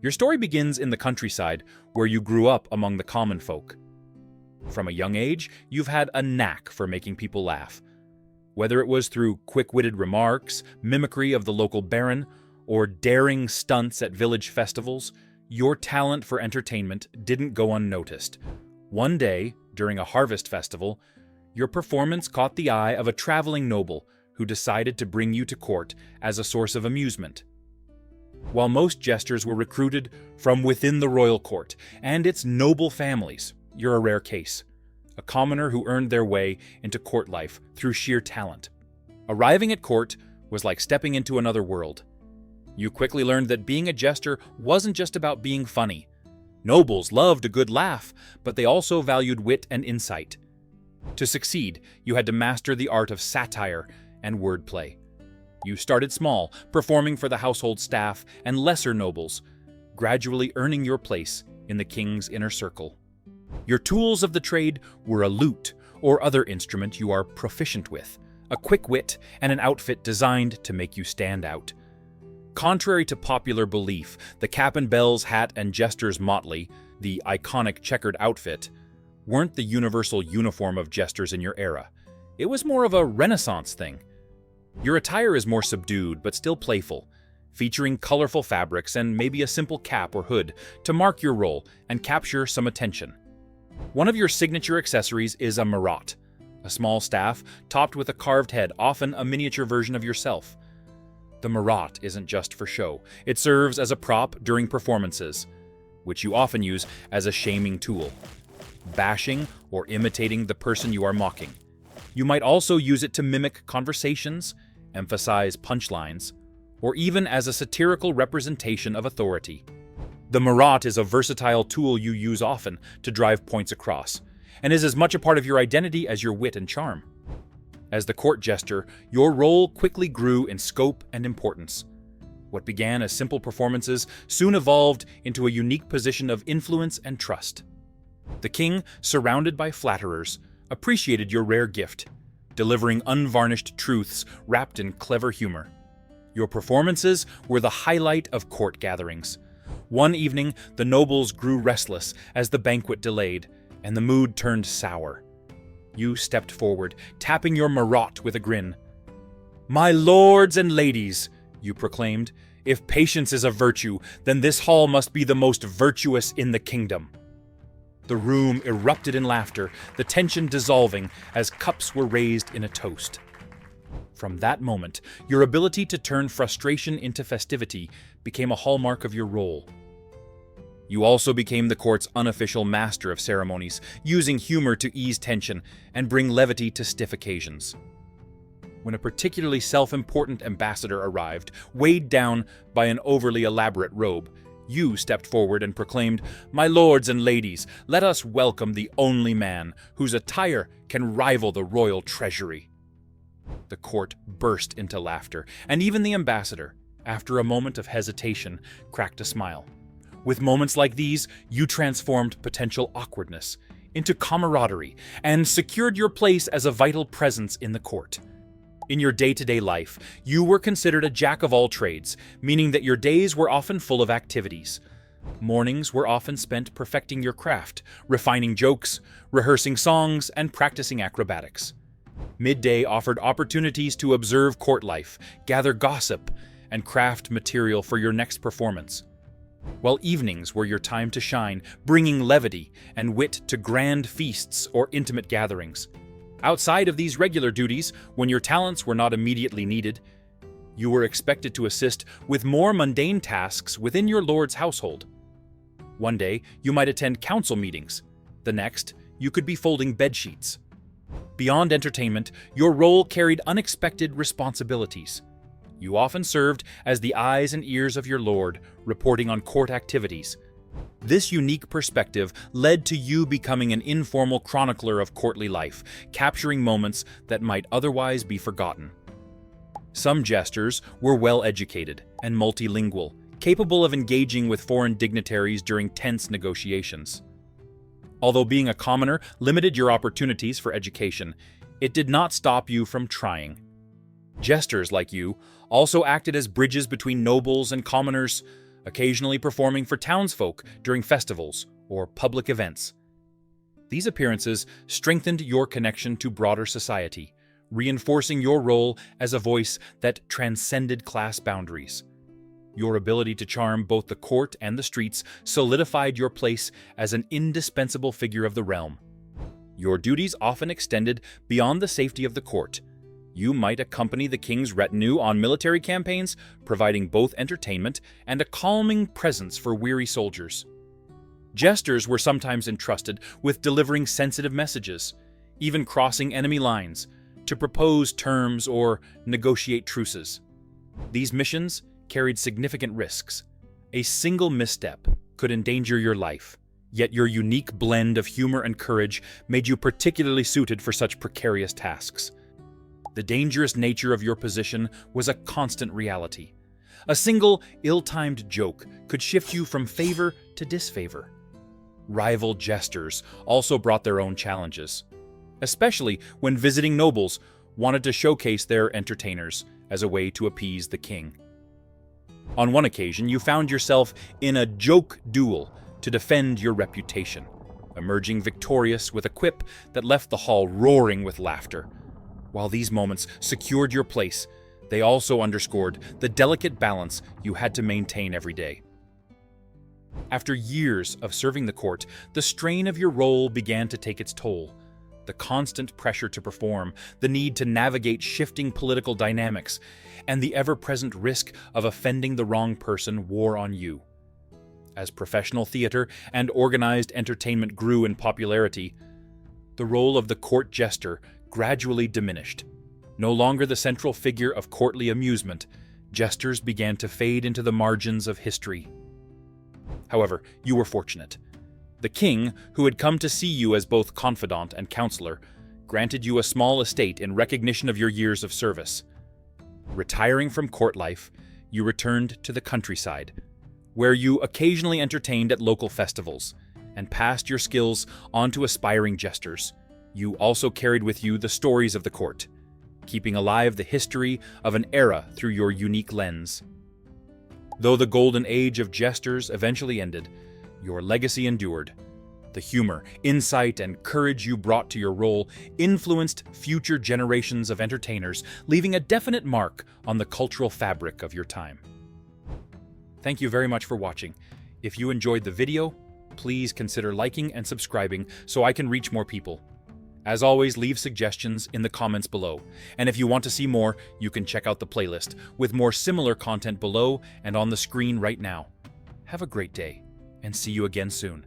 Your story begins in the countryside, where you grew up among the common folk. From a young age, you've had a knack for making people laugh. Whether it was through quick-witted remarks, mimicry of the local baron, or daring stunts at village festivals, your talent for entertainment didn't go unnoticed. One day, during a harvest festival, your performance caught the eye of a traveling noble who decided to bring you to court as a source of amusement. While most jesters were recruited from within the royal court and its noble families, you're a rare case. A commoner who earned their way into court life through sheer talent. Arriving at court was like stepping into another world. You quickly learned that being a jester wasn't just about being funny. Nobles loved a good laugh, but they also valued wit and insight. To succeed, you had to master the art of satire and wordplay. You started small, performing for the household staff and lesser nobles, gradually earning your place in the king's inner circle. Your tools of the trade were a lute or other instrument you are proficient with, a quick wit, and an outfit designed to make you stand out. Contrary to popular belief, the cap and bells, hat, and jester's motley, the iconic checkered outfit, weren't the universal uniform of jesters in your era. It was more of a Renaissance thing. Your attire is more subdued but still playful, featuring colorful fabrics and maybe a simple cap or hood to mark your role and capture some attention. One of your signature accessories is a morat, a small staff topped with a carved head, often a miniature version of yourself. The morat isn't just for show. It serves as a prop during performances, which you often use as a shaming tool, bashing or imitating the person you are mocking. You might also use it to mimic conversations, emphasize punchlines, or even as a satirical representation of authority. The morat is a versatile tool you use often to drive points across, and is as much a part of your identity as your wit and charm. As the court jester, your role quickly grew in scope and importance. What began as simple performances soon evolved into a unique position of influence and trust. The king, surrounded by flatterers, appreciated your rare gift, delivering unvarnished truths wrapped in clever humor. Your performances were the highlight of court gatherings. One evening, the nobles grew restless as the banquet delayed, and the mood turned sour. You stepped forward, tapping your marotte with a grin. "My lords and ladies," you proclaimed, "if patience is a virtue, then this hall must be the most virtuous in the kingdom." The room erupted in laughter, the tension dissolving as cups were raised in a toast. From that moment, your ability to turn frustration into festivity became a hallmark of your role. You also became the court's unofficial master of ceremonies, using humor to ease tension and bring levity to stiff occasions. When a particularly self-important ambassador arrived, weighed down by an overly elaborate robe, you stepped forward and proclaimed, "My lords and ladies, let us welcome the only man whose attire can rival the royal treasury." The court burst into laughter, and even the ambassador, after a moment of hesitation, cracked a smile. With moments like these, you transformed potential awkwardness into camaraderie and secured your place as a vital presence in the court. In your day-to-day life, you were considered a jack of all trades, meaning that your days were often full of activities. Mornings were often spent perfecting your craft, refining jokes, rehearsing songs, and practicing acrobatics. Midday offered opportunities to observe court life, gather gossip, and craft material for your next performance. While evenings were your time to shine, bringing levity and wit to grand feasts or intimate gatherings. Outside of these regular duties, when your talents were not immediately needed, you were expected to assist with more mundane tasks within your lord's household. One day, you might attend council meetings. The next, you could be folding bedsheets. Beyond entertainment, your role carried unexpected responsibilities. You often served as the eyes and ears of your lord, reporting on court activities. This unique perspective led to you becoming an informal chronicler of courtly life, capturing moments that might otherwise be forgotten. Some jesters were well-educated and multilingual, capable of engaging with foreign dignitaries during tense negotiations. Although being a commoner limited your opportunities for education, it did not stop you from trying. Jesters like you also acted as bridges between nobles and commoners, occasionally performing for townsfolk during festivals or public events. These appearances strengthened your connection to broader society, reinforcing your role as a voice that transcended class boundaries. Your ability to charm both the court and the streets solidified your place as an indispensable figure of the realm. Your duties often extended beyond the safety of the court. You might accompany the king's retinue on military campaigns, providing both entertainment and a calming presence for weary soldiers. Jesters were sometimes entrusted with delivering sensitive messages, even crossing enemy lines, to propose terms or negotiate truces. These missions carried significant risks. A single misstep could endanger your life, yet your unique blend of humor and courage made you particularly suited for such precarious tasks. The dangerous nature of your position was a constant reality. A single ill-timed joke could shift you from favor to disfavor. Rival jesters also brought their own challenges, especially when visiting nobles wanted to showcase their entertainers as a way to appease the king. On one occasion, you found yourself in a joke duel to defend your reputation, emerging victorious with a quip that left the hall roaring with laughter. While these moments secured your place, they also underscored the delicate balance you had to maintain every day. After years of serving the court, the strain of your role began to take its toll. The constant pressure to perform, the need to navigate shifting political dynamics, and the ever-present risk of offending the wrong person wore on you. As professional theater and organized entertainment grew in popularity, the role of the court jester gradually diminished. No longer the central figure of courtly amusement, jesters began to fade into the margins of history. However, you were fortunate. The king, who had come to see you as both confidant and counselor, granted you a small estate in recognition of your years of service. Retiring from court life, you returned to the countryside, where you occasionally entertained at local festivals and passed your skills on to aspiring jesters. You also carried with you the stories of the court, keeping alive the history of an era through your unique lens. Though the golden age of jesters eventually ended, your legacy endured. The humor, insight, and courage you brought to your role influenced future generations of entertainers, leaving a definite mark on the cultural fabric of your time. Thank you very much for watching. If you enjoyed the video, please consider liking and subscribing so I can reach more people. As always, leave suggestions in the comments below. And if you want to see more, you can check out the playlist with more similar content below and on the screen right now. Have a great day, and see you again soon.